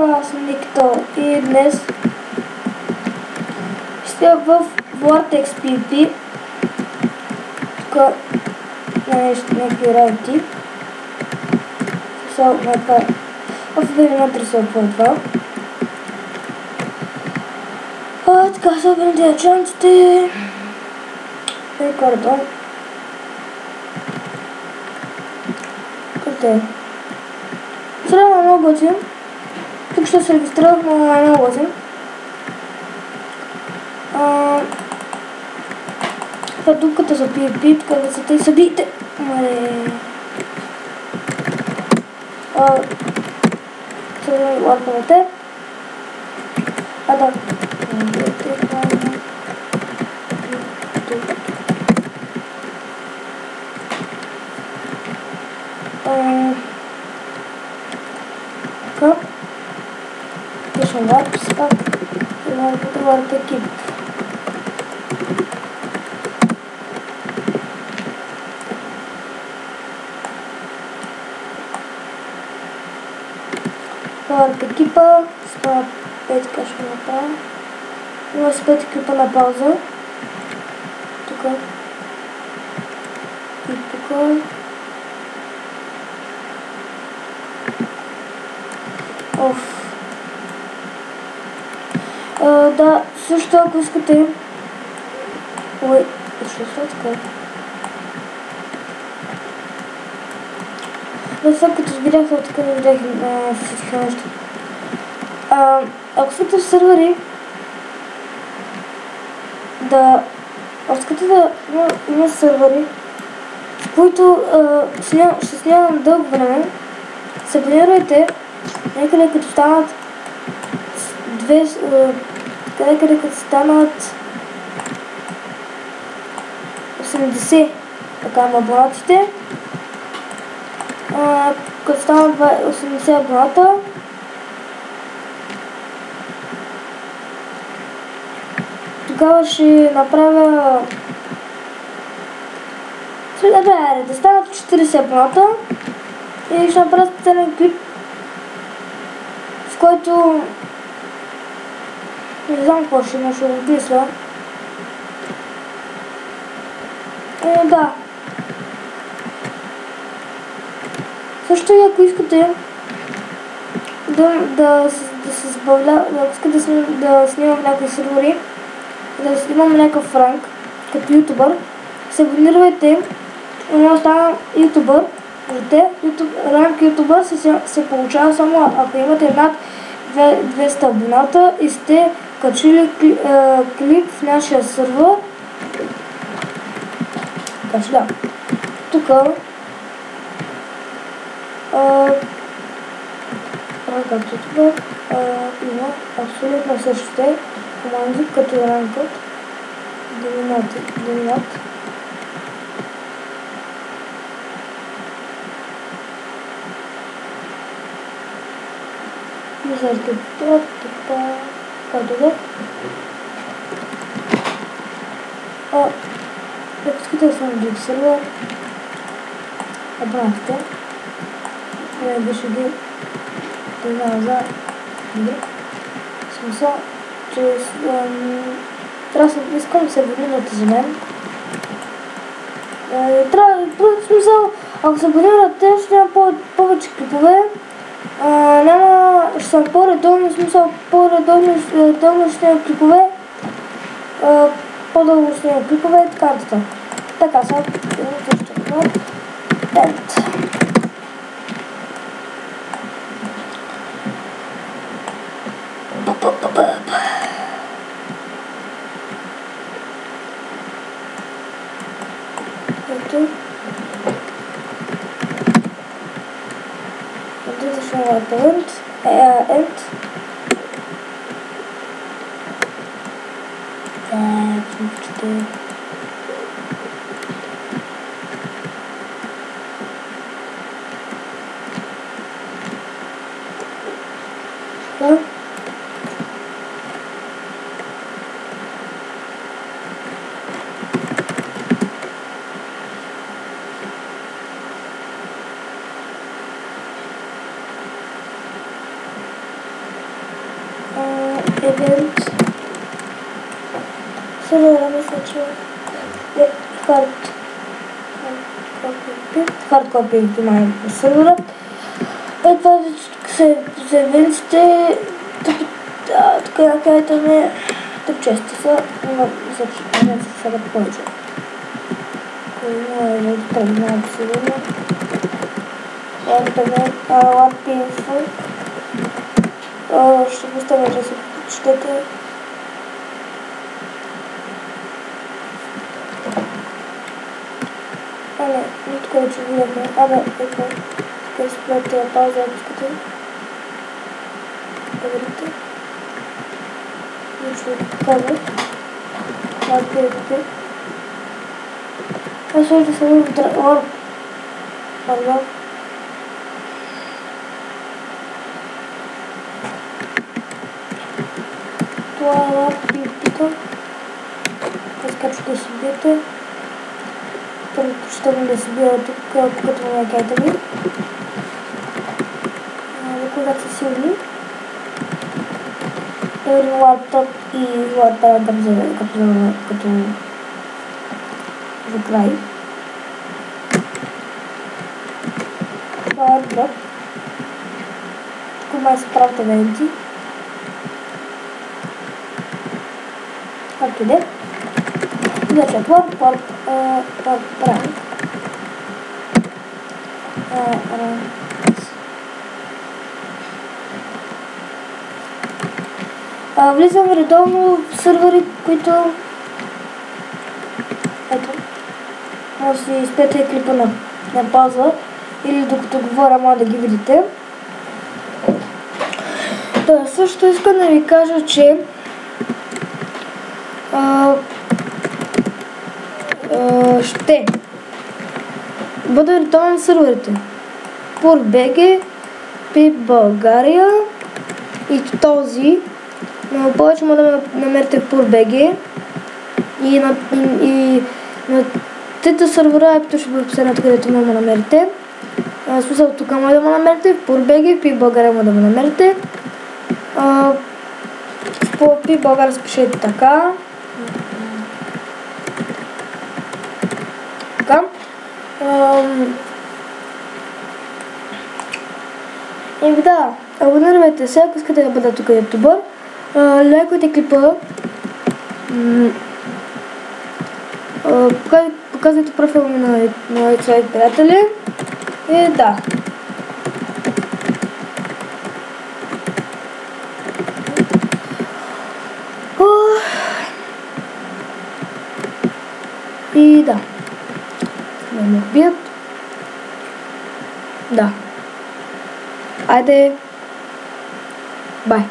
Аз съм Никто и днес ще в Vortex PvP. Тук някакви работи. В един матрисъл по това. Така са обърнете чанците. И картон. Къде? Срема много готин. Тук ще се регистрирах, но е много готин. Това е дупката за PvP, така да се те събиете. Сега ларпавате. Да. Така. Пишем ларп, сега. Ларп екип. Ларп екипа. Сега 5 ще направим. Има с 5 екипа на пауза. Тук. И тук. Да, също ако искате... Ой, защо са така? Да, сега като видях, така не видях всички неща. Ако искате в сървъри, ако искате да има сървъри, в които ще снимам дълго време, се абонирайте някъде като станат къде като станат 80 така абонатите. Като станат 80 абоната, тогава ще направя да станат 40 абоната и ще направя специален клип, в който не знам какво ще има, ще го мисля. Да. Също и ако искате да се забавля, ако искате да снимам някакви сервери, да снимам някакъв ранг, като ютубър, се абонирайте и може да стана ютубър. Ранг ютубър се получава само ако имате над 200 абоната и сте качили клип в нашия сервер. Така че да. Тук ранкът ютубър има абсолютно същите команди като ранкът. Доминат. Виждате това, така добре. Ако искате да съм друг сервер, абонатите, да ще ги знам за друг. Смисъл, че искам да се абонирате за мен. Смисъл, ако се абонирате, ще няма повече клипове. Ще съм по-редовно, смисъл по-редовно ще има клипове, по-дълго ще има клипове и така нататък. Така, сега Ент. Ето. Защо Ент. Чукчите. Да. Event. Сервера мисля, че е Hardcore PvP май е сервера. Това са за евентите. Тук някъде ме тъп чести са, но мисля, че не са сега повече. Кой не е тръгнал сигурно. What painful. Ще поставя да си прочетете. Не, тук вече видяхме. Ето. Тук си плете пауза, ако искате. Да видите. Ще ви покажа. Аз ще се видя в Warp. Това е Warp PvP-то. Разкачвате да си биете. Предпочитам да си бия тук, като му някайте ми. Когато са силни. Да видим лаптоп и лаптоп като за край. Това е airdrop. Тук май се правят евенти. Както иде. Значи, Warp Rank. Влизам редовно в сървъри, които... Ето. Може да си изпете клипа на пауза или докато говоря, може да ги видите. Също искам да ви кажа, че ще бъда редовен на сървърите PURBG, PIP България и този, но повече може да ме намерите в PURBG и на трите сървъра, епито ще бъде последната, където може да ме намерите. В смисъл, тук може да ме намерите, в PURBG, в PIP България може да ме намерите. По PIP България спишете така. И да, абонирайте се, ако искате да бъда тук ютубър. Лайкайте клипа. Показвайте профила ми на своите приятели. И да. И да. Не ме убият. Да. Айде. Бай.